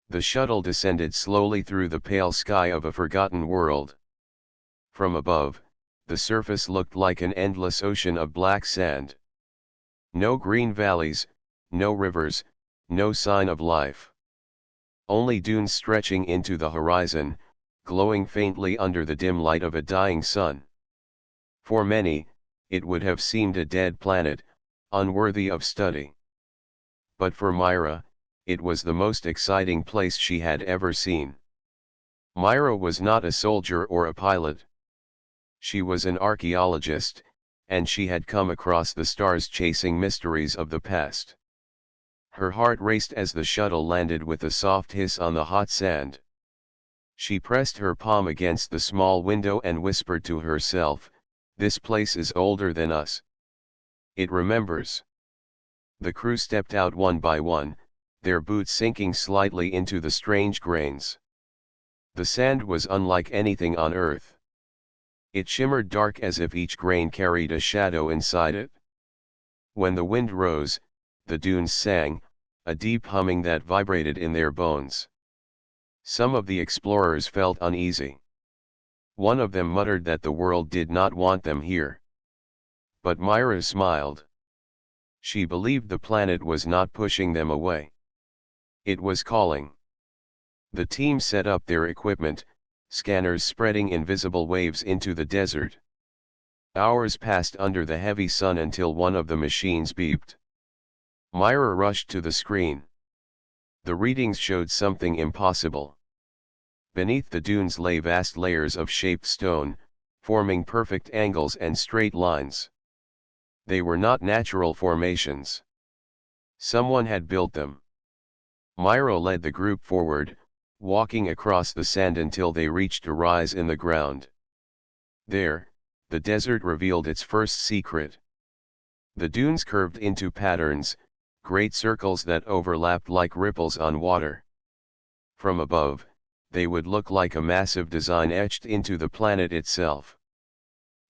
The shuttle descended slowly through the pale sky of a forgotten world. From above, the surface looked like an endless ocean of black sand. No green valleys, no rivers, no sign of life. Only dunes stretching into the horizon, glowing faintly under the dim light of a dying sun. For many, it would have seemed a dead planet, unworthy of study. But for Myra, it was the most exciting place she had ever seen. Myra was not a soldier or a pilot. She was an archaeologist, and she had come across the stars chasing mysteries of the past. Her heart raced as the shuttle landed with a soft hiss on the hot sand. She pressed her palm against the small window and whispered to herself, "This place is older than us. It remembers." The crew stepped out one by one, their boots sinking slightly into the strange grains. The sand was unlike anything on Earth. It shimmered dark as if each grain carried a shadow inside it. When the wind rose, the dunes sang, a deep humming that vibrated in their bones. Some of the explorers felt uneasy. One of them muttered that the world did not want them here. But Myra smiled. She believed the planet was not pushing them away. It was calling. The team set up their equipment, scanners spreading invisible waves into the desert. Hours passed under the heavy sun until one of the machines beeped. Myra rushed to the screen. The readings showed something impossible. Beneath the dunes lay vast layers of shaped stone, forming perfect angles and straight lines. They were not natural formations. Someone had built them. Myra led the group forward, walking across the sand until they reached a rise in the ground. There, the desert revealed its first secret. The dunes curved into patterns, great circles that overlapped like ripples on water. From above, they would look like a massive design etched into the planet itself.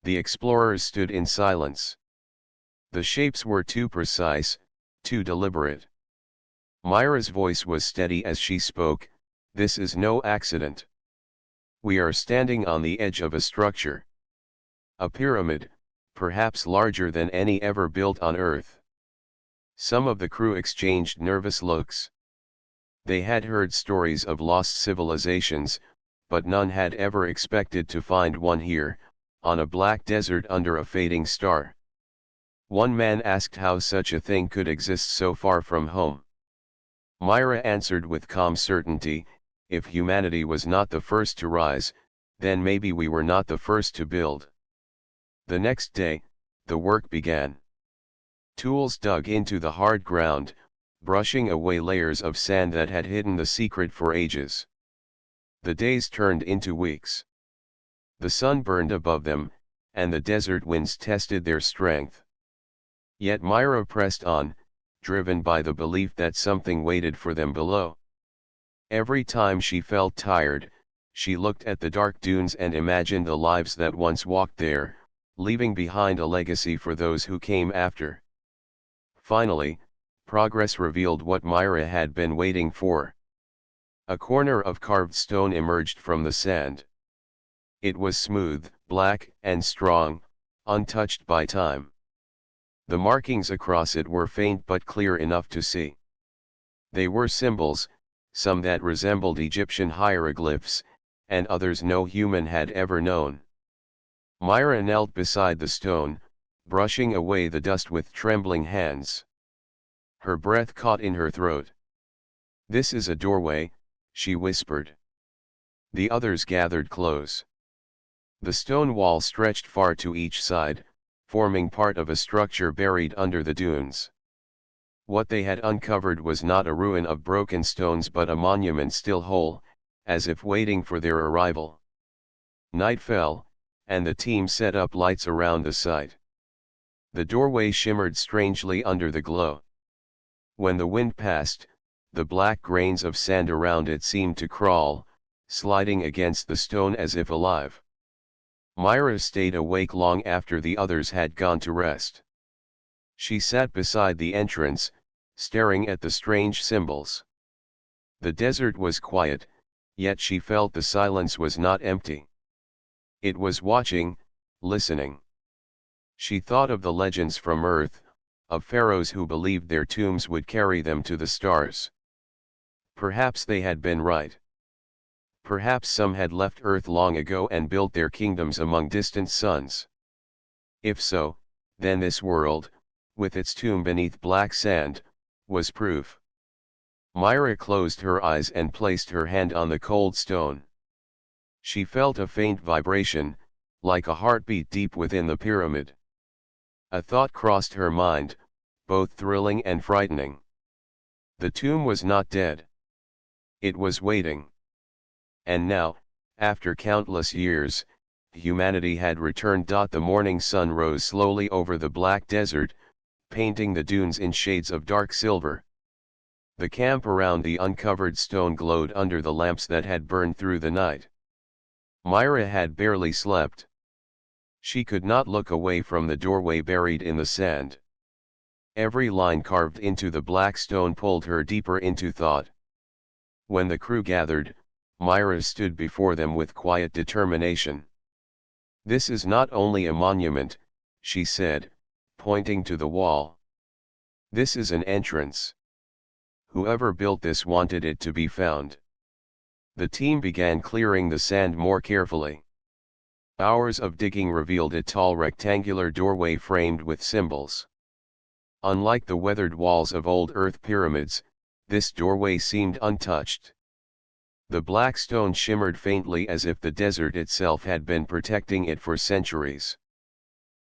The explorers stood in silence. The shapes were too precise, too deliberate. Myra's voice was steady as she spoke, "This is no accident. We are standing on the edge of a structure. A pyramid, perhaps larger than any ever built on Earth." Some of the crew exchanged nervous looks. They had heard stories of lost civilizations, but none had ever expected to find one here, on a black desert under a fading star. One man asked how such a thing could exist so far from home. Myra answered with calm certainty, "If humanity was not the first to rise, then maybe we were not the first to build." The next day, the work began. Tools dug into the hard ground, brushing away layers of sand that had hidden the secret for ages. The days turned into weeks. The sun burned above them, and the desert winds tested their strength. Yet Myra pressed on, driven by the belief that something waited for them below. Every time she felt tired, she looked at the dark dunes and imagined the lives that once walked there, leaving behind a legacy for those who came after. Finally, progress revealed what Myra had been waiting for. A corner of carved stone emerged from the sand. It was smooth, black, and strong, untouched by time. The markings across it were faint but clear enough to see. They were symbols, some that resembled Egyptian hieroglyphs, and others no human had ever known. Myra knelt beside the stone, brushing away the dust with trembling hands. Her breath caught in her throat. "This is a doorway," she whispered. The others gathered close. The stone wall stretched far to each side, forming part of a structure buried under the dunes. What they had uncovered was not a ruin of broken stones but a monument still whole, as if waiting for their arrival. Night fell, and the team set up lights around the site. The doorway shimmered strangely under the glow. When the wind passed, the black grains of sand around it seemed to crawl, sliding against the stone as if alive. Myra stayed awake long after the others had gone to rest. She sat beside the entrance, staring at the strange symbols. The desert was quiet, yet she felt the silence was not empty. It was watching, listening. She thought of the legends from Earth, of pharaohs who believed their tombs would carry them to the stars. Perhaps they had been right. Perhaps some had left Earth long ago and built their kingdoms among distant suns. If so, then this world, with its tomb beneath black sand, was proof. Myra closed her eyes and placed her hand on the cold stone. She felt a faint vibration, like a heartbeat deep within the pyramid. A thought crossed her mind, both thrilling and frightening. The tomb was not dead. It was waiting. And now, after countless years, humanity had returned. The morning sun rose slowly over the black desert, painting the dunes in shades of dark silver. The camp around the uncovered stone glowed under the lamps that had burned through the night. Myra had barely slept. She could not look away from the doorway buried in the sand. Every line carved into the black stone pulled her deeper into thought. When the crew gathered, Myra stood before them with quiet determination. "This is not only a monument," she said, pointing to the wall. "This is an entrance. Whoever built this wanted it to be found." The team began clearing the sand more carefully. Hours of digging revealed a tall rectangular doorway framed with symbols. Unlike the weathered walls of old Earth pyramids, this doorway seemed untouched. The black stone shimmered faintly as if the desert itself had been protecting it for centuries.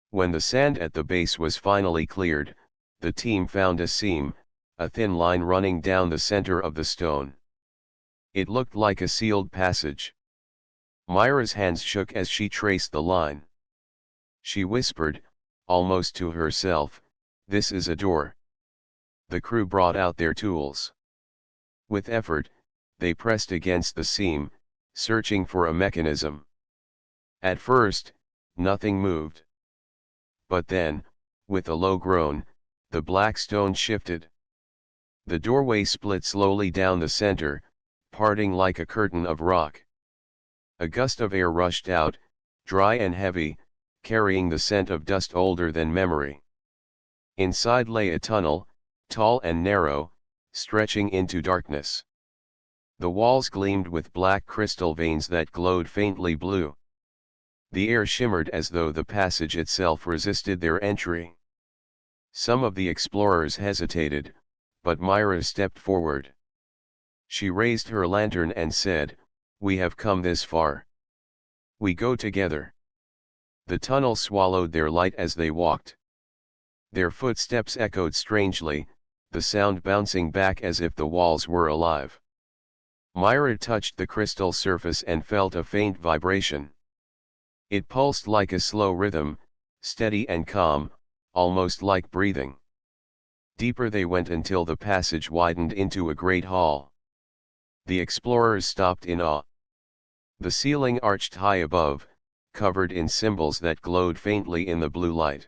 When the sand at the base was finally cleared, the team found a seam, a thin line running down the center of the stone. It looked like a sealed passage. Myra's hands shook as she traced the line. She whispered, almost to herself, "This is a door." The crew brought out their tools. With effort, they pressed against the seam, searching for a mechanism. At first, nothing moved. But then, with a low groan, the black stone shifted. The doorway split slowly down the center, parting like a curtain of rock. A gust of air rushed out, dry and heavy, carrying the scent of dust older than memory. Inside lay a tunnel, tall and narrow, stretching into darkness. The walls gleamed with black crystal veins that glowed faintly blue. The air shimmered as though the passage itself resisted their entry. Some of the explorers hesitated, but Myra stepped forward. She raised her lantern and said, "We have come this far. We go together." The tunnel swallowed their light as they walked. Their footsteps echoed strangely, the sound bouncing back as if the walls were alive. Myra touched the crystal surface and felt a faint vibration. It pulsed like a slow rhythm, steady and calm, almost like breathing. Deeper they went until the passage widened into a great hall. The explorers stopped in awe. The ceiling arched high above, covered in symbols that glowed faintly in the blue light.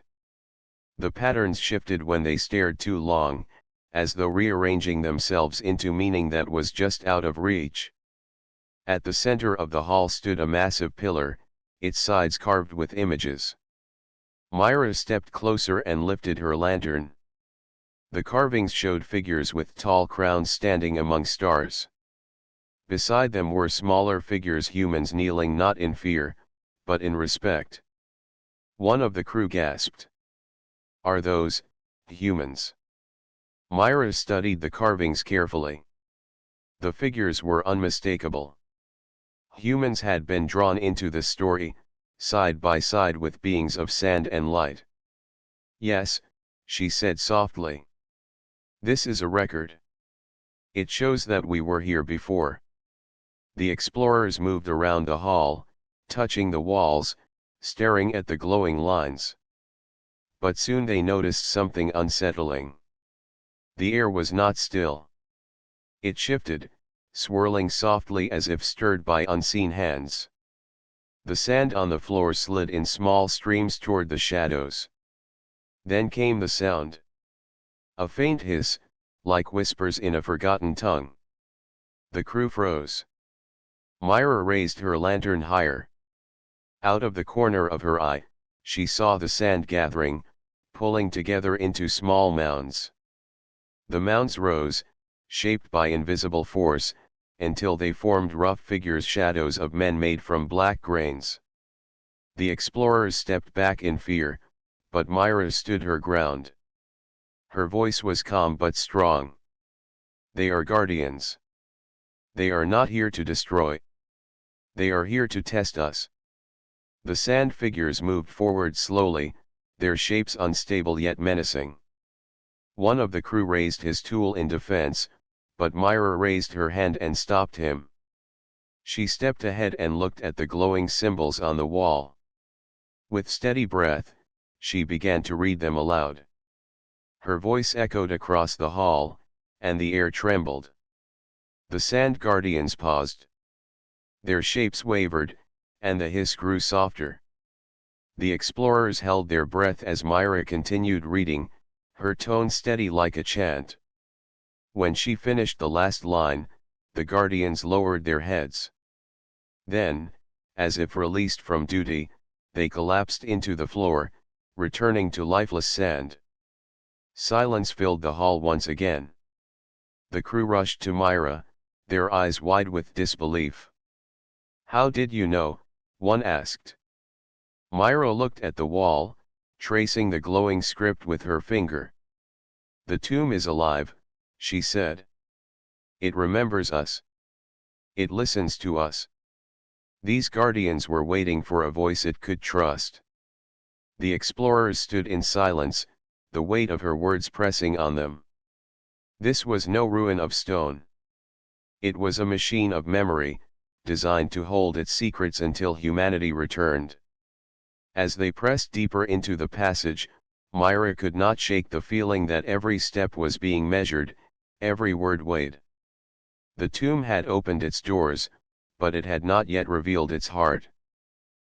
The patterns shifted when they stared too long, as though rearranging themselves into meaning that was just out of reach. At the center of the hall stood a massive pillar, its sides carved with images. Myra stepped closer and lifted her lantern. The carvings showed figures with tall crowns standing among stars. Beside them were smaller figures, humans kneeling not in fear, but in respect. One of the crew gasped. "Are those humans?" Myra studied the carvings carefully. The figures were unmistakable. Humans had been drawn into the story, side by side with beings of sand and light. "Yes," she said softly. "This is a record. It shows that we were here before." The explorers moved around the hall, touching the walls, staring at the glowing lines. But soon they noticed something unsettling. The air was not still. It shifted, swirling softly as if stirred by unseen hands. The sand on the floor slid in small streams toward the shadows. Then came the sound. A faint hiss, like whispers in a forgotten tongue. The crew froze. Myra raised her lantern higher. Out of the corner of her eye, she saw the sand gathering, pulling together into small mounds. The mounds rose, shaped by invisible force, until they formed rough figures, shadows of men made from black grains. The explorers stepped back in fear, but Myra stood her ground. Her voice was calm but strong. They are guardians. They are not here to destroy. They are here to test us. The sand figures moved forward slowly, their shapes unstable yet menacing. One of the crew raised his tool in defense, but Myra raised her hand and stopped him. She stepped ahead and looked at the glowing symbols on the wall. With steady breath, she began to read them aloud. Her voice echoed across the hall, and the air trembled. The sand guardians paused. Their shapes wavered, and the hiss grew softer. The explorers held their breath as Myra continued reading, her tone steady like a chant. When she finished the last line, the guardians lowered their heads. Then, as if released from duty, they collapsed into the floor, returning to lifeless sand. Silence filled the hall once again. The crew rushed to Myra, their eyes wide with disbelief. "How did you know?" one asked. Myra looked at the wall, tracing the glowing script with her finger. "The tomb is alive," she said. "It remembers us. It listens to us." These guardians were waiting for a voice it could trust. The explorers stood in silence, the weight of her words pressing on them. This was no ruin of stone. It was a machine of memory, designed to hold its secrets until humanity returned. As they pressed deeper into the passage, Myra could not shake the feeling that every step was being measured, every word weighed. The tomb had opened its doors, but it had not yet revealed its heart.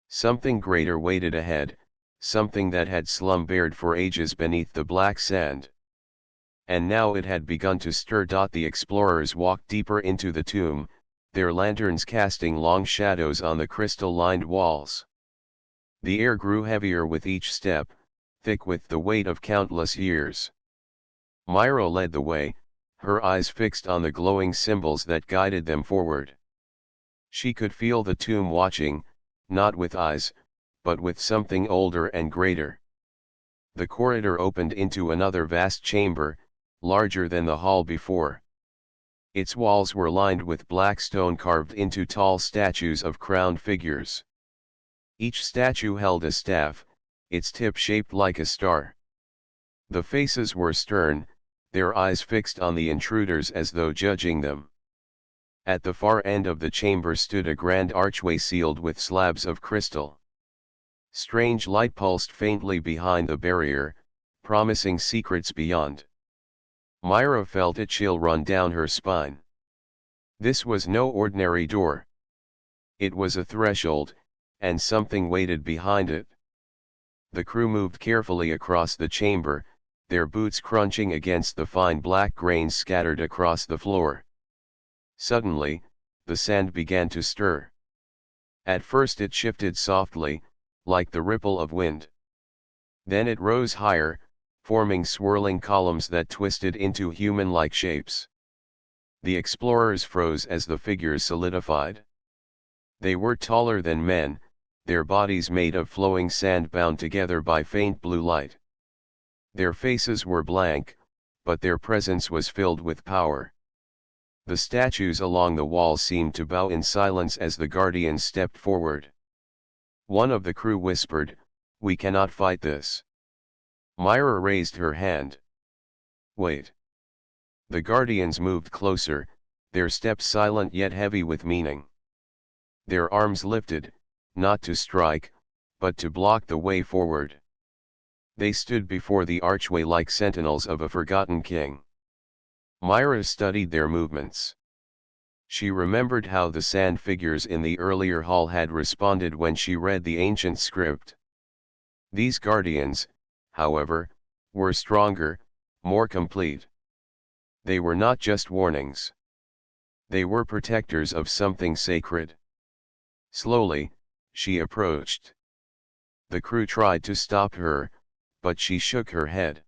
Something greater waited ahead, something that had slumbered for ages beneath the black sand. And now it had begun to stir. The explorers walked deeper into the tomb, their lanterns casting long shadows on the crystal-lined walls. The air grew heavier with each step, thick with the weight of countless years. Myra led the way, her eyes fixed on the glowing symbols that guided them forward. She could feel the tomb watching, not with eyes, but with something older and greater. The corridor opened into another vast chamber, larger than the hall before. Its walls were lined with black stone carved into tall statues of crowned figures. Each statue held a staff, its tip shaped like a star. The faces were stern, their eyes fixed on the intruders as though judging them. At the far end of the chamber stood a grand archway sealed with slabs of crystal. Strange light pulsed faintly behind the barrier, promising secrets beyond. Myra felt a chill run down her spine. This was no ordinary door. It was a threshold, and something waited behind it. The crew moved carefully across the chamber, their boots crunching against the fine black grains scattered across the floor. Suddenly, the sand began to stir. At first it shifted softly, like the ripple of wind. Then it rose higher, forming swirling columns that twisted into human-like shapes. The explorers froze as the figures solidified. They were taller than men, their bodies made of flowing sand bound together by faint blue light. Their faces were blank, but their presence was filled with power. The statues along the wall seemed to bow in silence as the guardians stepped forward. One of the crew whispered, "We cannot fight this." Myra raised her hand. "Wait." The guardians moved closer, their steps silent yet heavy with meaning. Their arms lifted, not to strike, but to block the way forward. They stood before the archway like sentinels of a forgotten king. Myra studied their movements. She remembered how the sand figures in the earlier hall had responded when she read the ancient script. These guardians, however, were stronger, more complete. They were not just warnings. They were protectors of something sacred. Slowly, she approached. The crew tried to stop her, but she shook her head.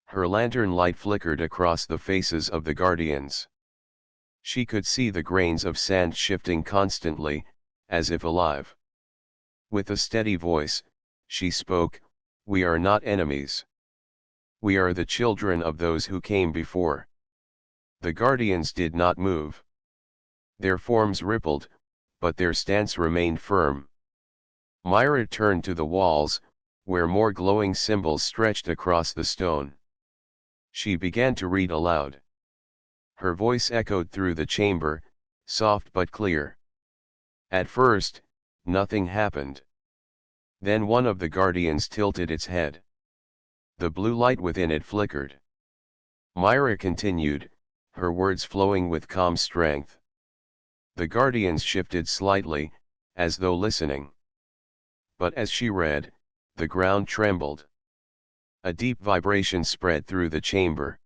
Her lantern light flickered across the faces of the guardians. She could see the grains of sand shifting constantly, as if alive. With a steady voice, she spoke, "We are not enemies. We are the children of those who came before." The guardians did not move. Their forms rippled, but their stance remained firm. Myra turned to the walls, where more glowing symbols stretched across the stone. She began to read aloud. Her voice echoed through the chamber, soft but clear. At first, nothing happened. Then one of the guardians tilted its head. The blue light within it flickered. Myra continued, her words flowing with calm strength. The guardians shifted slightly, as though listening. But as she read, the ground trembled. A deep vibration spread through the chamber.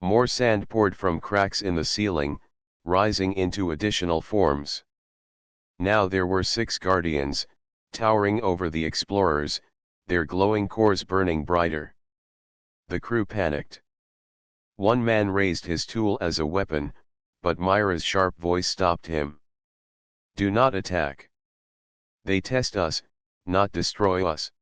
More sand poured from cracks in the ceiling, rising into additional forms. Now there were 6 guardians, towering over the explorers, their glowing cores burning brighter. The crew panicked. One man raised his tool as a weapon, but Myra's sharp voice stopped him. "Do not attack. They test us, not destroy us."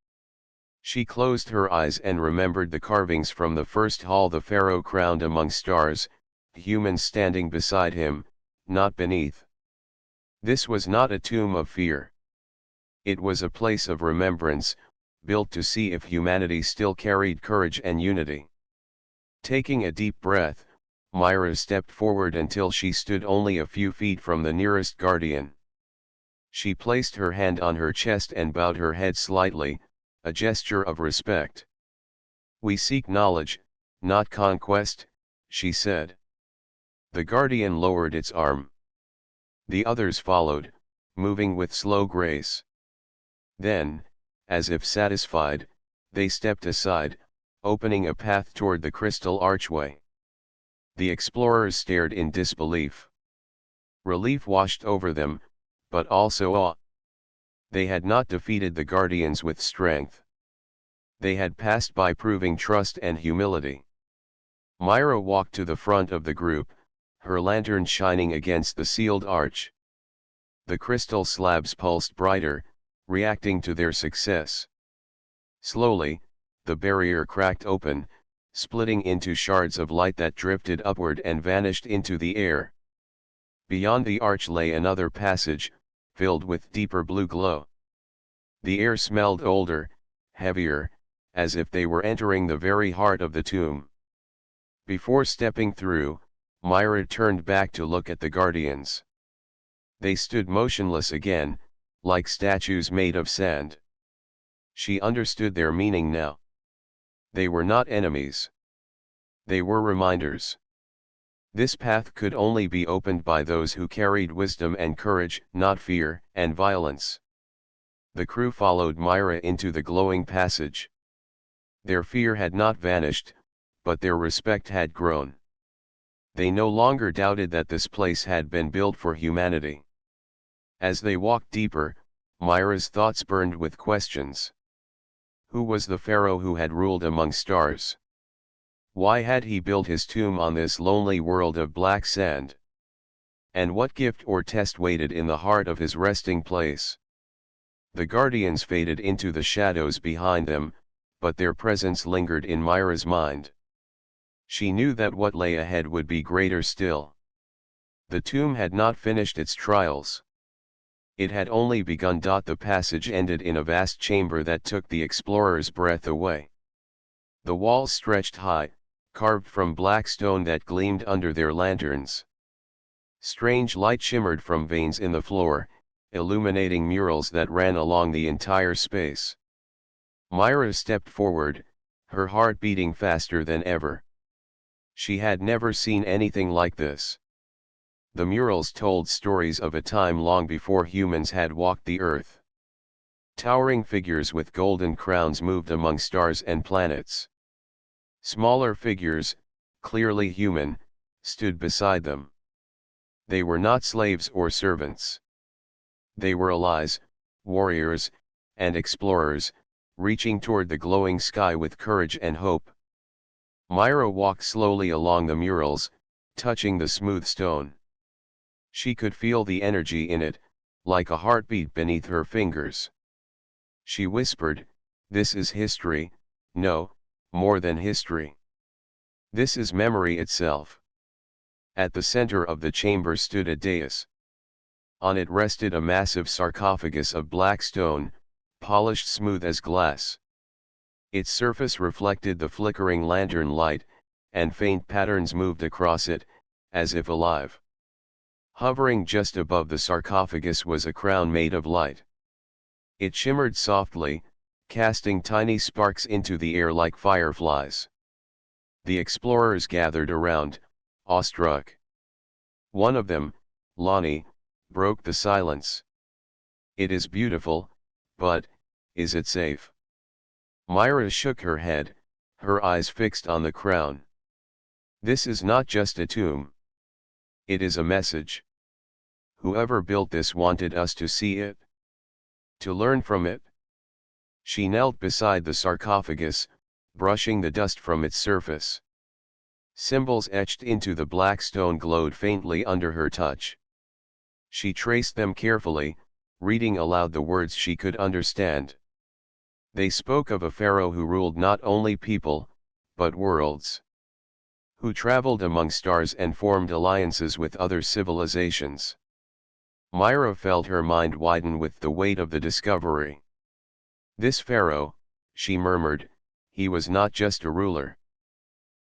She closed her eyes and remembered the carvings from the first hall, the Pharaoh crowned among stars, humans standing beside him, not beneath. This was not a tomb of fear. It was a place of remembrance, built to see if humanity still carried courage and unity. Taking a deep breath, Myra stepped forward until she stood only a few feet from the nearest guardian. She placed her hand on her chest and bowed her head slightly, a gesture of respect. "We seek knowledge, not conquest," she said. The guardian lowered its arm. The others followed, moving with slow grace. Then, as if satisfied, they stepped aside, opening a path toward the crystal archway. The explorers stared in disbelief. Relief washed over them, but also awe. They had not defeated the guardians with strength. They had passed by proving trust and humility. Myra walked to the front of the group, her lantern shining against the sealed arch. The crystal slabs pulsed brighter, reacting to their success. Slowly, the barrier cracked open, splitting into shards of light that drifted upward and vanished into the air. Beyond the arch lay another passage, filled with deeper blue glow. The air smelled older, heavier, as if they were entering the very heart of the tomb. Before stepping through, Myra turned back to look at the guardians. They stood motionless again, like statues made of sand. She understood their meaning now. They were not enemies. They were reminders. This path could only be opened by those who carried wisdom and courage, not fear and violence. The crew followed Myra into the glowing passage. Their fear had not vanished, but their respect had grown. They no longer doubted that this place had been built for humanity. As they walked deeper, Myra's thoughts burned with questions. Who was the Pharaoh who had ruled among stars? Why had he built his tomb on this lonely world of black sand? And what gift or test waited in the heart of his resting place? The guardians faded into the shadows behind them, but their presence lingered in Myra's mind. She knew that what lay ahead would be greater still. The tomb had not finished its trials. It had only begun. The passage ended in a vast chamber that took the explorer's breath away. The walls stretched high, carved from black stone that gleamed under their lanterns. Strange light shimmered from veins in the floor, illuminating murals that ran along the entire space. Myra stepped forward, her heart beating faster than ever. She had never seen anything like this. The murals told stories of a time long before humans had walked the earth. Towering figures with golden crowns moved among stars and planets. Smaller figures, clearly human, stood beside them. They were not slaves or servants. They were allies, warriors, and explorers, reaching toward the glowing sky with courage and hope. Myra walked slowly along the murals, touching the smooth stone. She could feel the energy in it, like a heartbeat beneath her fingers. She whispered, "This is history, no, more than history. This is memory itself." At the center of the chamber stood a dais. On it rested a massive sarcophagus of black stone, polished smooth as glass. Its surface reflected the flickering lantern light, and faint patterns moved across it, as if alive. Hovering just above the sarcophagus was a crown made of light. It shimmered softly, casting tiny sparks into the air like fireflies. The explorers gathered around, awestruck. One of them, Lonnie, broke the silence. "It is beautiful, but, is it safe?" Myra shook her head, her eyes fixed on the crown. "This is not just a tomb. It is a message. Whoever built this wanted us to see it, to learn from it." She knelt beside the sarcophagus, brushing the dust from its surface. Symbols etched into the black stone glowed faintly under her touch. She traced them carefully, reading aloud the words she could understand. They spoke of a pharaoh who ruled not only people, but worlds. Who traveled among stars and formed alliances with other civilizations. Myra felt her mind widen with the weight of the discovery. "This pharaoh," she murmured, "he was not just a ruler.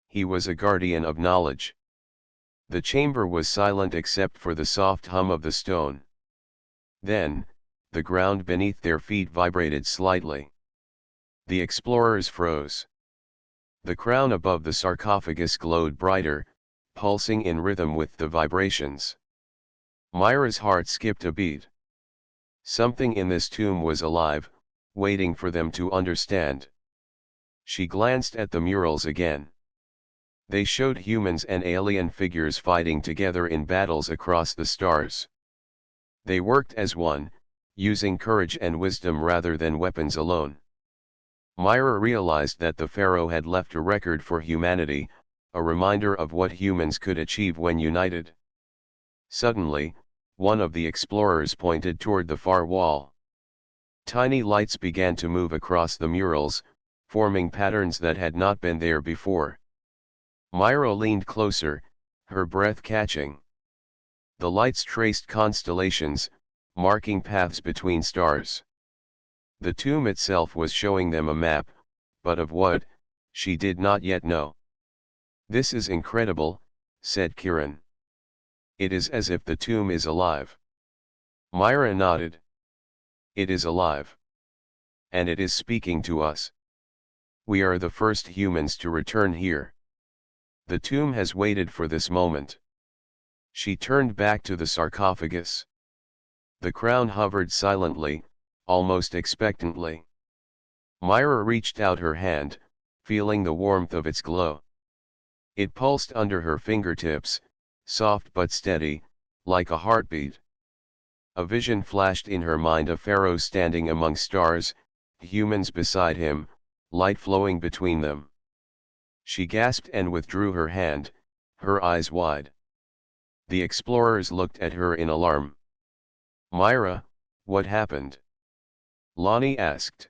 He was a guardian of knowledge." The chamber was silent except for the soft hum of the stone. Then, the ground beneath their feet vibrated slightly. The explorers froze. The crown above the sarcophagus glowed brighter, pulsing in rhythm with the vibrations. Myra's heart skipped a beat. Something in this tomb was alive, waiting for them to understand. She glanced at the murals again. They showed humans and alien figures fighting together in battles across the stars. They worked as one, using courage and wisdom rather than weapons alone. Myra realized that the pharaoh had left a record for humanity, a reminder of what humans could achieve when united. Suddenly, one of the explorers pointed toward the far wall. Tiny lights began to move across the murals, forming patterns that had not been there before. Myra leaned closer, her breath catching. The lights traced constellations, marking paths between stars. The tomb itself was showing them a map, but of what, she did not yet know. "This is incredible," said Kiran. "It is as if the tomb is alive." Myra nodded. "It is alive. And it is speaking to us. We are the first humans to return here. The tomb has waited for this moment." She turned back to the sarcophagus. The crown hovered silently, almost expectantly. Myra reached out her hand, feeling the warmth of its glow. It pulsed under her fingertips, soft but steady, like a heartbeat. A vision flashed in her mind of Pharaoh standing among stars, humans beside him, light flowing between them. She gasped and withdrew her hand, her eyes wide. The explorers looked at her in alarm. "Myra, what happened?" Lonnie asked.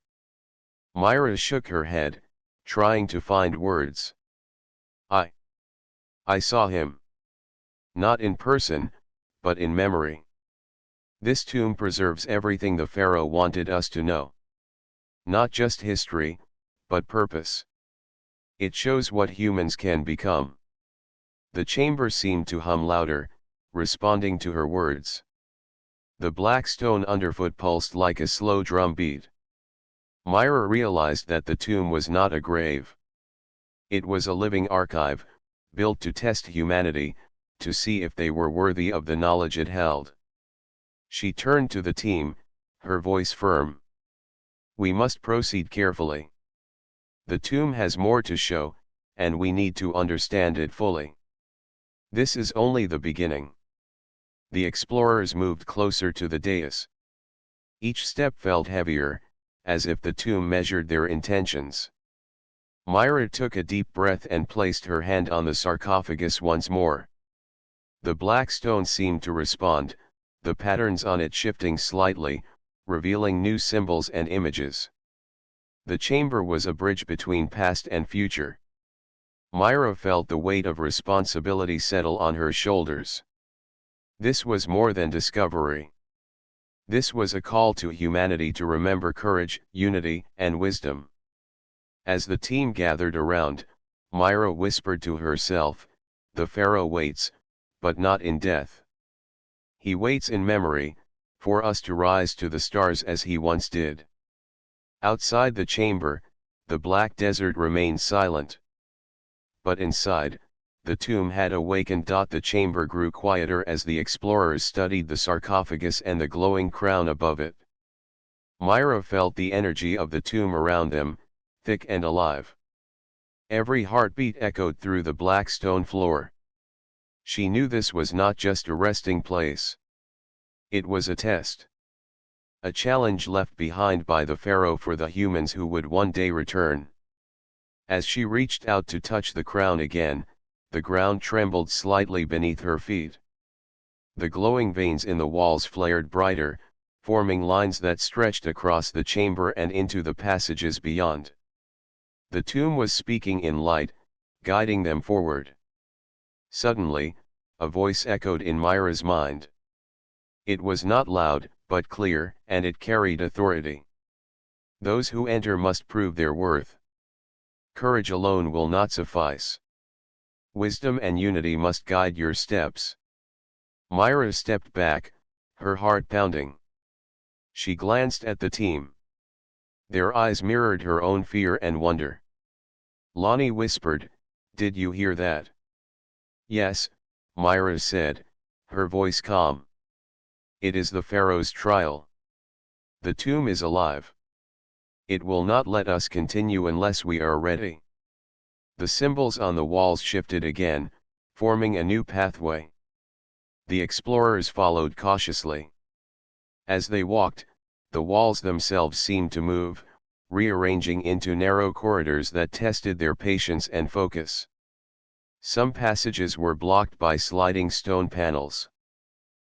Myra shook her head, trying to find words. I saw him. Not in person, but in memory. This tomb preserves everything the pharaoh wanted us to know. Not just history, but purpose. It shows what humans can become." The chamber seemed to hum louder, responding to her words. The black stone underfoot pulsed like a slow drum beat. Myra realized that the tomb was not a grave. It was a living archive, built to test humanity, to see if they were worthy of the knowledge it held. She turned to the team, her voice firm. "We must proceed carefully. The tomb has more to show, and we need to understand it fully. This is only the beginning." The explorers moved closer to the dais. Each step felt heavier, as if the tomb measured their intentions. Myra took a deep breath and placed her hand on the sarcophagus once more. The black stone seemed to respond, the patterns on it shifting slightly, revealing new symbols and images. The chamber was a bridge between past and future. Myra felt the weight of responsibility settle on her shoulders. This was more than discovery. This was a call to humanity to remember courage, unity, and wisdom. As the team gathered around, Myra whispered to herself, "The Pharaoh waits, but not in death. He waits in memory, for us to rise to the stars as he once did." Outside the chamber, the black desert remained silent. But inside, the tomb had awakened. The chamber grew quieter as the explorers studied the sarcophagus and the glowing crown above it. Myra felt the energy of the tomb around them, thick and alive. Every heartbeat echoed through the black stone floor. She knew this was not just a resting place. It was a test. A challenge left behind by the Pharaoh for the humans who would one day return. As she reached out to touch the crown again, the ground trembled slightly beneath her feet. The glowing veins in the walls flared brighter, forming lines that stretched across the chamber and into the passages beyond. The tomb was speaking in light, guiding them forward. Suddenly, a voice echoed in Myra's mind. It was not loud, but clear, and it carried authority. "Those who enter must prove their worth. Courage alone will not suffice. Wisdom and unity must guide your steps." Myra stepped back, her heart pounding. She glanced at the team. Their eyes mirrored her own fear and wonder. Lonnie whispered, "Did you hear that?" "Yes," Myra said, her voice calm. "It is the Pharaoh's trial. The tomb is alive. It will not let us continue unless we are ready." The symbols on the walls shifted again, forming a new pathway. The explorers followed cautiously. As they walked, the walls themselves seemed to move, rearranging into narrow corridors that tested their patience and focus. Some passages were blocked by sliding stone panels.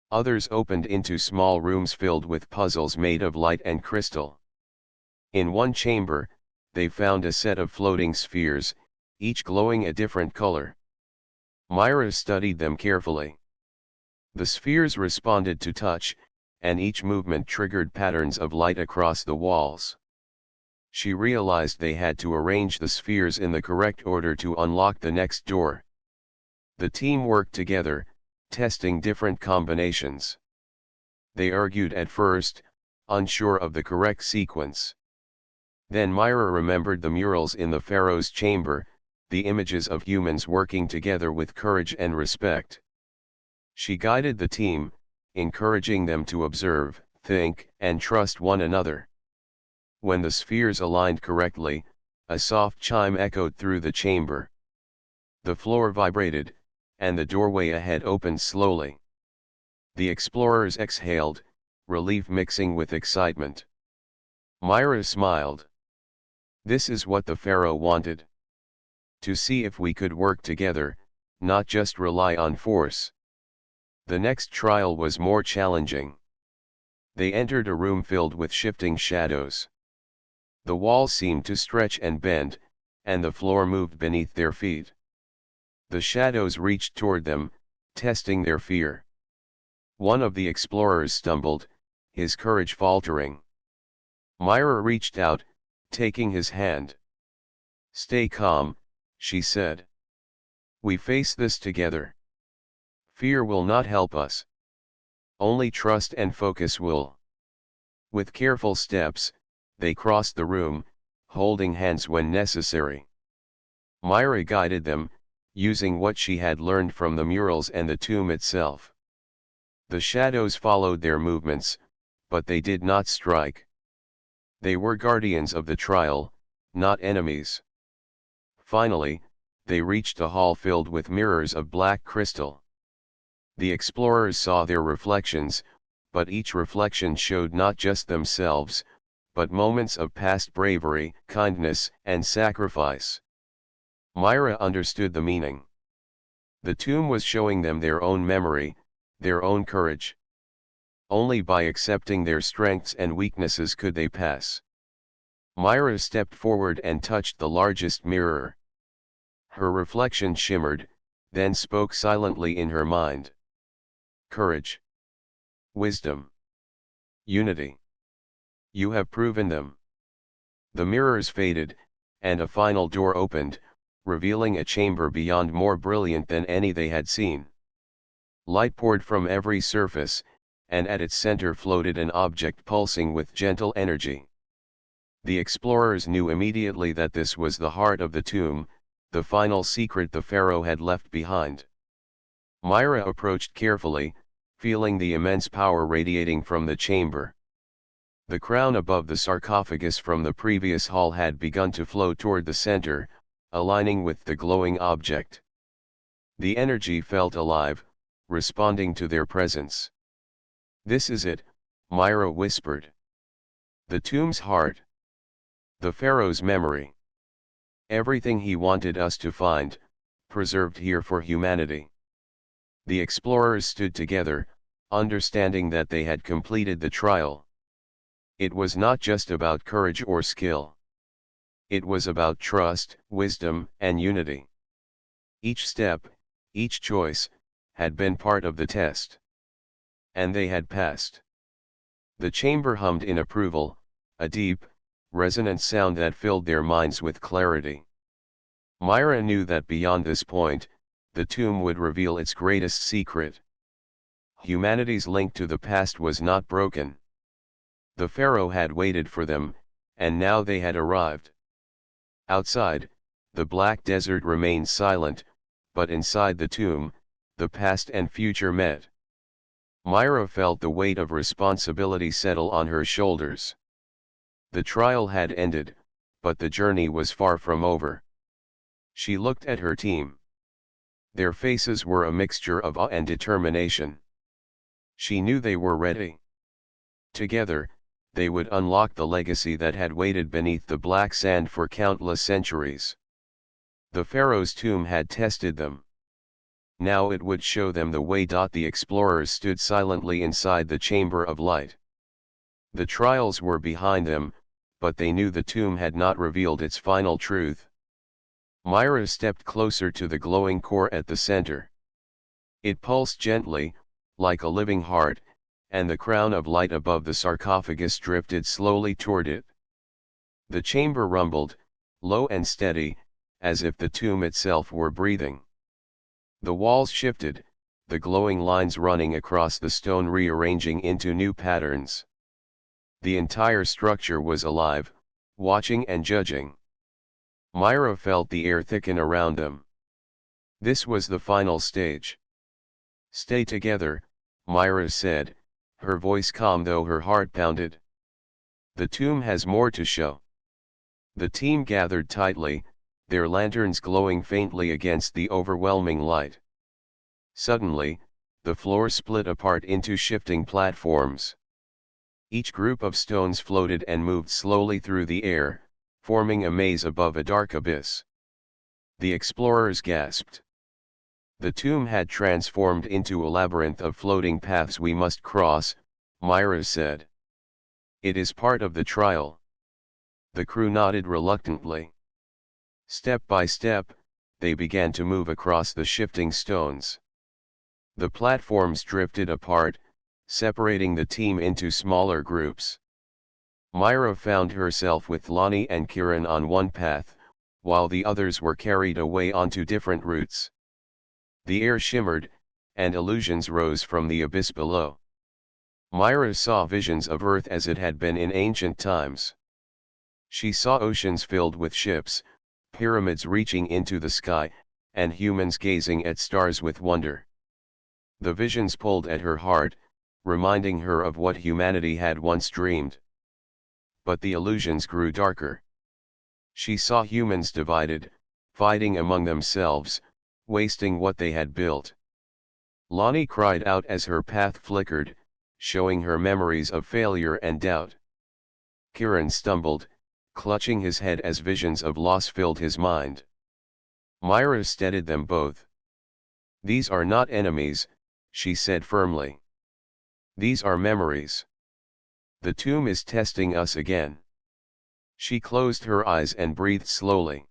Others opened into small rooms filled with puzzles made of light and crystal. In one chamber, they found a set of floating spheres, each glowing a different color. Myra studied them carefully. The spheres responded to touch, and each movement triggered patterns of light across the walls. She realized they had to arrange the spheres in the correct order to unlock the next door. The team worked together, testing different combinations. They argued at first, unsure of the correct sequence. Then Myra remembered the murals in the Pharaoh's chamber, the images of humans working together with courage and respect. She guided the team, encouraging them to observe, think, and trust one another. When the spheres aligned correctly, a soft chime echoed through the chamber. The floor vibrated, and the doorway ahead opened slowly. The explorers exhaled, relief mixing with excitement. Myra smiled. This is what the Pharaoh wanted. To see if we could work together, not just rely on force. The next trial was more challenging. They entered a room filled with shifting shadows. The walls seemed to stretch and bend, and the floor moved beneath their feet. The shadows reached toward them, testing their fear. One of the explorers stumbled, his courage faltering. Myra reached out, taking his hand. "Stay calm," she said. "We face this together. Fear will not help us. Only trust and focus will." With careful steps, they crossed the room, holding hands when necessary. Myra guided them, using what she had learned from the murals and the tomb itself. The shadows followed their movements, but they did not strike. They were guardians of the trial, not enemies. Finally, they reached a hall filled with mirrors of black crystal. The explorers saw their reflections, but each reflection showed not just themselves, but moments of past bravery, kindness, and sacrifice. Myra understood the meaning. The tomb was showing them their own memory, their own courage. Only by accepting their strengths and weaknesses could they pass. Myra stepped forward and touched the largest mirror. Her reflection shimmered, then spoke silently in her mind. Courage. Wisdom. Unity. You have proven them. The mirrors faded, and a final door opened, revealing a chamber beyond more brilliant than any they had seen. Light poured from every surface, and at its center floated an object pulsing with gentle energy. The explorers knew immediately that this was the heart of the tomb, the final secret the pharaoh had left behind. Myra approached carefully, feeling the immense power radiating from the chamber. The crown above the sarcophagus from the previous hall had begun to flow toward the center, aligning with the glowing object. The energy felt alive, responding to their presence. This is it, Myra whispered. The tomb's heart. The pharaoh's memory. Everything he wanted us to find, preserved here for humanity. The explorers stood together, understanding that they had completed the trial. It was not just about courage or skill. It was about trust, wisdom, and unity. Each step, each choice, had been part of the test. And they had passed. The chamber hummed in approval, a deep, resonant sound that filled their minds with clarity. Myra knew that beyond this point, the tomb would reveal its greatest secret. Humanity's link to the past was not broken. The pharaoh had waited for them, and now they had arrived. Outside, the black desert remained silent, but inside the tomb, the past and future met. Myra felt the weight of responsibility settle on her shoulders. The trial had ended, but the journey was far from over. She looked at her team. Their faces were a mixture of awe and determination. She knew they were ready. Together, they would unlock the legacy that had waited beneath the black sand for countless centuries. The pharaoh's tomb had tested them. Now it would show them the way. The explorers stood silently inside the chamber of light. The trials were behind them, but they knew the tomb had not revealed its final truth. Myra stepped closer to the glowing core at the center. It pulsed gently, like a living heart, and the crown of light above the sarcophagus drifted slowly toward it. The chamber rumbled, low and steady, as if the tomb itself were breathing. The walls shifted, the glowing lines running across the stone rearranging into new patterns. The entire structure was alive, watching and judging. Myra felt the air thicken around them. This was the final stage. Stay together, Myra said, her voice calm though her heart pounded. The tomb has more to show. The team gathered tightly, their lanterns glowing faintly against the overwhelming light. Suddenly, the floor split apart into shifting platforms. Each group of stones floated and moved slowly through the air, forming a maze above a dark abyss. The explorers gasped. The tomb had transformed into a labyrinth of floating paths we must cross, Myra said. It is part of the trial. The crew nodded reluctantly. Step by step, they began to move across the shifting stones. The platforms drifted apart, separating the team into smaller groups. Myra found herself with Lonnie and Kieran on one path, while the others were carried away onto different routes. The air shimmered, and illusions rose from the abyss below. Myra saw visions of Earth as it had been in ancient times. She saw oceans filled with ships, pyramids reaching into the sky, and humans gazing at stars with wonder. The visions pulled at her heart, reminding her of what humanity had once dreamed. But the illusions grew darker. She saw humans divided, fighting among themselves, wasting what they had built. Lonnie cried out as her path flickered, showing her memories of failure and doubt. Kieran stumbled, clutching his head as visions of loss filled his mind. Myra steadied them both. "These are not enemies," she said firmly. "These are memories. The tomb is testing us again." She closed her eyes and breathed slowly.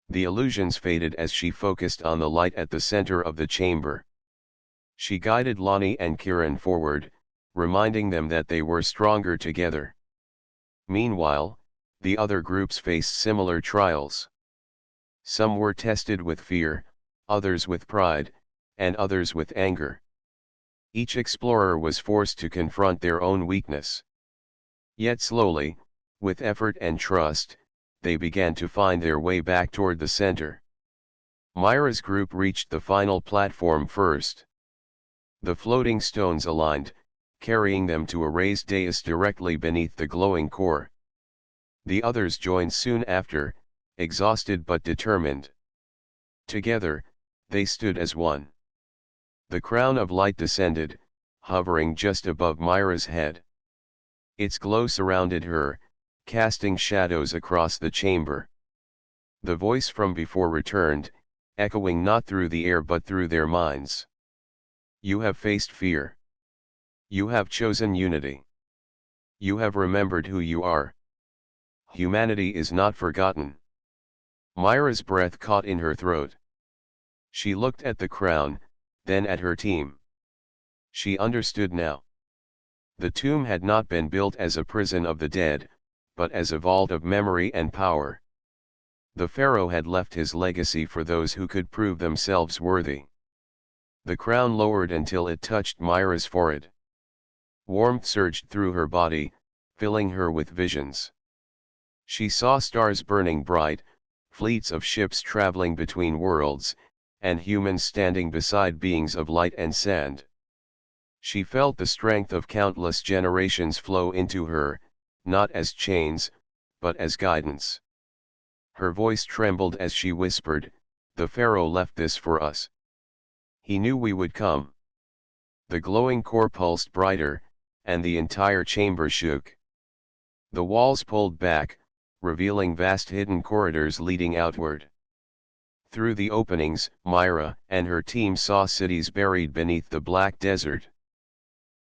The illusions faded as she focused on the light at the center of the chamber. She guided Lonnie and Kieran forward, reminding them that they were stronger together. Meanwhile, the other groups faced similar trials. Some were tested with fear, others with pride, and others with anger. Each explorer was forced to confront their own weakness. Yet slowly, with effort and trust, they began to find their way back toward the center. Myra's group reached the final platform first. The floating stones aligned, carrying them to a raised dais directly beneath the glowing core. The others joined soon after, exhausted but determined. Together, they stood as one. The crown of light descended, hovering just above Myra's head. Its glow surrounded her, casting shadows across the chamber. The voice from before returned, echoing not through the air but through their minds. "You have faced fear. You have chosen unity. You have remembered who you are. Humanity is not forgotten." Myra's breath caught in her throat. She looked at the crown, then at her team. She understood now. The tomb had not been built as a prison of the dead, but as a vault of memory and power. The Pharaoh had left his legacy for those who could prove themselves worthy. The crown lowered until it touched Myra's forehead. Warmth surged through her body, filling her with visions. She saw stars burning bright, fleets of ships traveling between worlds, and humans standing beside beings of light and sand. She felt the strength of countless generations flow into her, not as chains, but as guidance. Her voice trembled as she whispered, "The Pharaoh left this for us. He knew we would come." The glowing core pulsed brighter, and the entire chamber shook. The walls pulled back, revealing vast hidden corridors leading outward. Through the openings, Myra and her team saw cities buried beneath the black desert.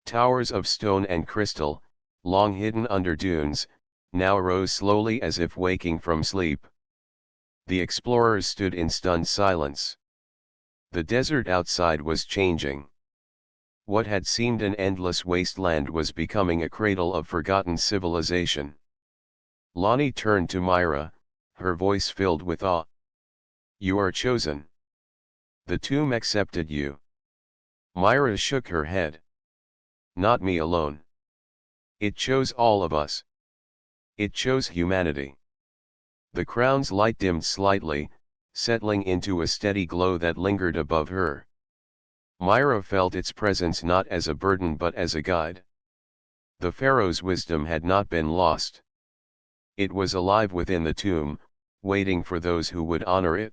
Towers of stone and crystal, long hidden under dunes, now rose slowly as if waking from sleep. The explorers stood in stunned silence. The desert outside was changing. What had seemed an endless wasteland was becoming a cradle of forgotten civilization. Lonnie turned to Myra, her voice filled with awe. "You are chosen. The tomb accepted you." Myra shook her head. "Not me alone. It chose all of us. It chose humanity." The crown's light dimmed slightly, settling into a steady glow that lingered above her. Myra felt its presence not as a burden but as a guide. The Pharaoh's wisdom had not been lost. It was alive within the tomb, waiting for those who would honor it.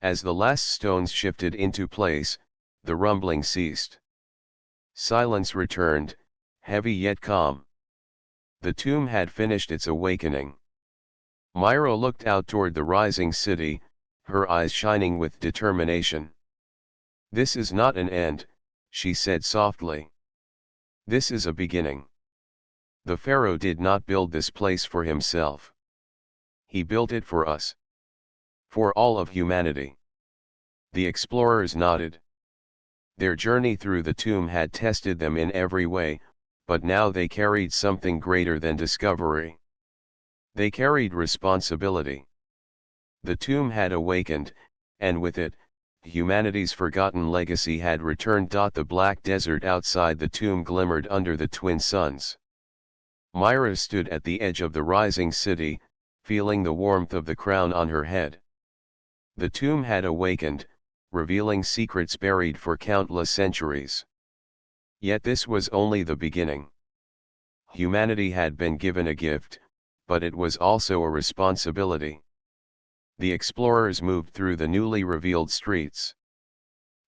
As the last stones shifted into place, the rumbling ceased. Silence returned, heavy yet calm. The tomb had finished its awakening. Myra looked out toward the rising city, her eyes shining with determination. "This is not an end," she said softly. "This is a beginning. The Pharaoh did not build this place for himself. He built it for us. For all of humanity." The explorers nodded. Their journey through the tomb had tested them in every way, but now they carried something greater than discovery. They carried responsibility. The tomb had awakened, and with it, humanity's forgotten legacy had returned. The black desert outside the tomb glimmered under the twin suns. Myra stood at the edge of the rising city, feeling the warmth of the crown on her head. The tomb had awakened, revealing secrets buried for countless centuries. Yet this was only the beginning. Humanity had been given a gift, but it was also a responsibility. The explorers moved through the newly revealed streets.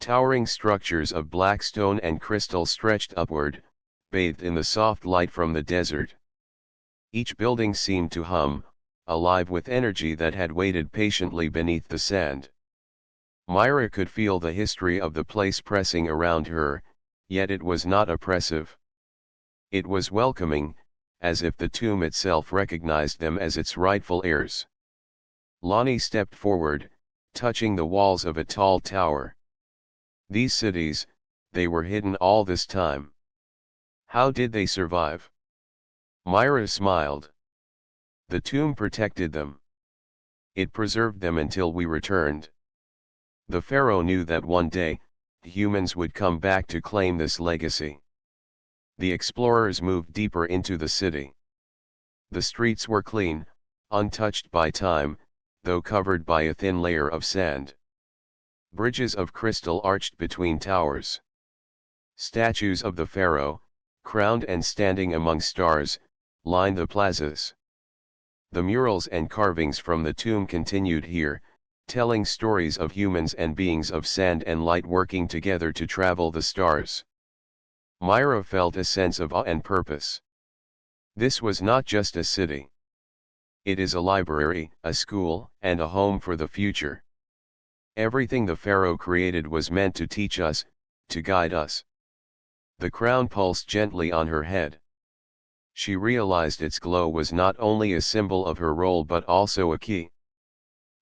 Towering structures of black stone and crystal stretched upward, bathed in the soft light from the desert. Each building seemed to hum, alive with energy that had waited patiently beneath the sand. Myra could feel the history of the place pressing around her, yet it was not oppressive. It was welcoming, as if the tomb itself recognized them as its rightful heirs. Lonnie stepped forward, touching the walls of a tall tower. These cities, they were hidden all this time. How did they survive? Myra smiled. The tomb protected them. It preserved them until we returned. The Pharaoh knew that one day, humans would come back to claim this legacy. The explorers moved deeper into the city. The streets were clean, untouched by time, though covered by a thin layer of sand. Bridges of crystal arched between towers. Statues of the Pharaoh, crowned and standing among stars, lined the plazas. The murals and carvings from the tomb continued here, telling stories of humans and beings of sand and light working together to travel the stars. Myra felt a sense of awe and purpose. This was not just a city. It is a library, a school, and a home for the future. Everything the Pharaoh created was meant to teach us, to guide us. The crown pulsed gently on her head. She realized its glow was not only a symbol of her role but also a key.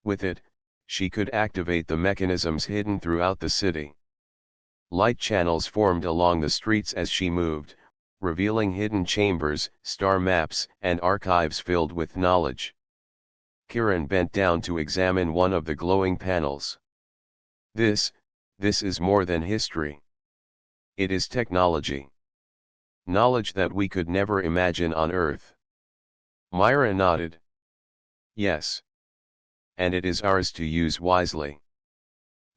With it, she could activate the mechanisms hidden throughout the city. Light channels formed along the streets as she moved, revealing hidden chambers, star maps, and archives filled with knowledge. Kiran bent down to examine one of the glowing panels. This is more than history. It is technology. Knowledge that we could never imagine on Earth. Myra nodded. Yes. And it is ours to use wisely.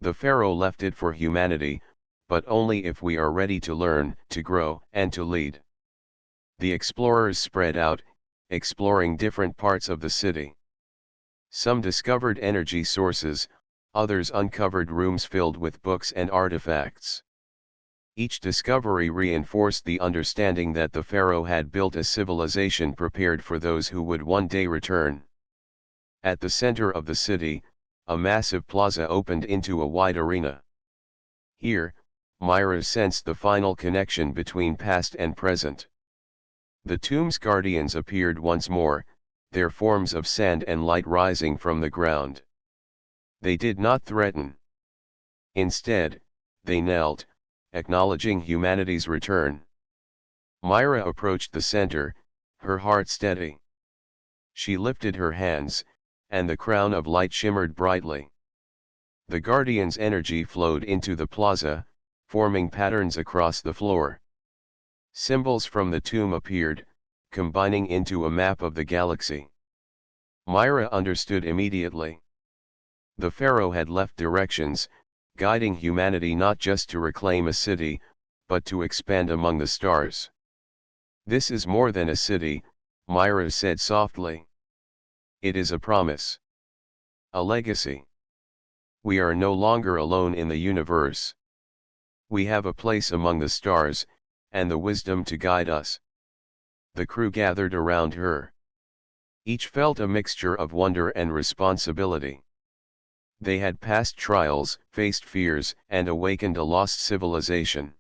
The Pharaoh left it for humanity, but only if we are ready to learn, to grow, and to lead. The explorers spread out, exploring different parts of the city. Some discovered energy sources, others uncovered rooms filled with books and artifacts. Each discovery reinforced the understanding that the Pharaoh had built a civilization prepared for those who would one day return. At the center of the city, a massive plaza opened into a wide arena. Here, Myra sensed the final connection between past and present. The tomb's guardians appeared once more, their forms of sand and light rising from the ground. They did not threaten. Instead, they knelt, acknowledging humanity's return. Myra approached the center, her heart steady. She lifted her hands, and the crown of light shimmered brightly. The guardian's energy flowed into the plaza, forming patterns across the floor. Symbols from the tomb appeared, combining into a map of the galaxy. Myra understood immediately. The Pharaoh had left directions, guiding humanity not just to reclaim a city, but to expand among the stars. This is more than a city, Myra said softly. It is a promise. A legacy. We are no longer alone in the universe. We have a place among the stars, and the wisdom to guide us. The crew gathered around her. Each felt a mixture of wonder and responsibility. They had passed trials, faced fears, and awakened a lost civilization.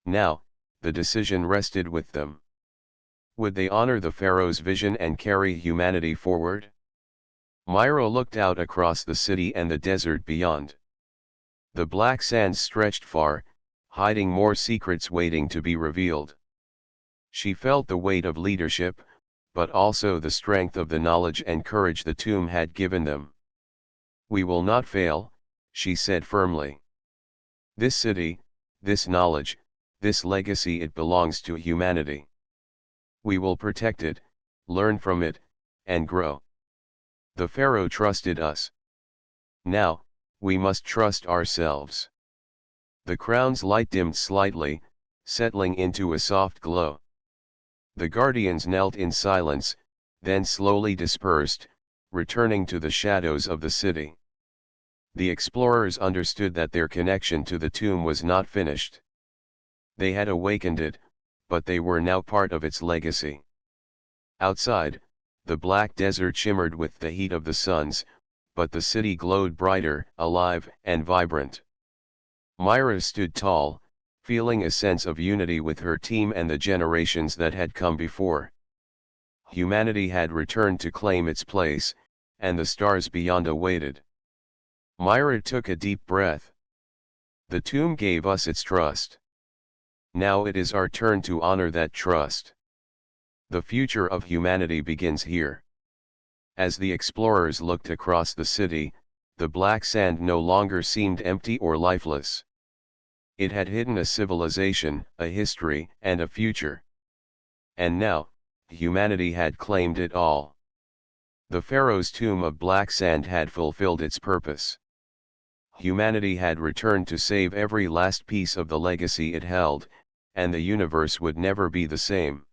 Now, the decision rested with them. Would they honor the Pharaoh's vision and carry humanity forward? Myra looked out across the city and the desert beyond. The black sands stretched far, hiding more secrets waiting to be revealed. She felt the weight of leadership, but also the strength of the knowledge and courage the tomb had given them. We will not fail, she said firmly. This city, this knowledge, this legacy, it belongs to humanity. We will protect it, learn from it, and grow. The Pharaoh trusted us. Now, we must trust ourselves. The crown's light dimmed slightly, settling into a soft glow. The guardians knelt in silence, then slowly dispersed, returning to the shadows of the city. The explorers understood that their connection to the tomb was not finished. They had awakened it, but they were now part of its legacy. Outside, the black desert shimmered with the heat of the suns, but the city glowed brighter, alive, and vibrant. Myra stood tall, feeling a sense of unity with her team and the generations that had come before. Humanity had returned to claim its place, and the stars beyond awaited. Myra took a deep breath. The tomb gave us its trust. Now it is our turn to honor that trust. The future of humanity begins here. As the explorers looked across the city, the black sand no longer seemed empty or lifeless. It had hidden a civilization, a history, and a future. And now, humanity had claimed it all. The Pharaoh's tomb of black sand had fulfilled its purpose. Humanity had returned to save every last piece of the legacy it held, and the universe would never be the same.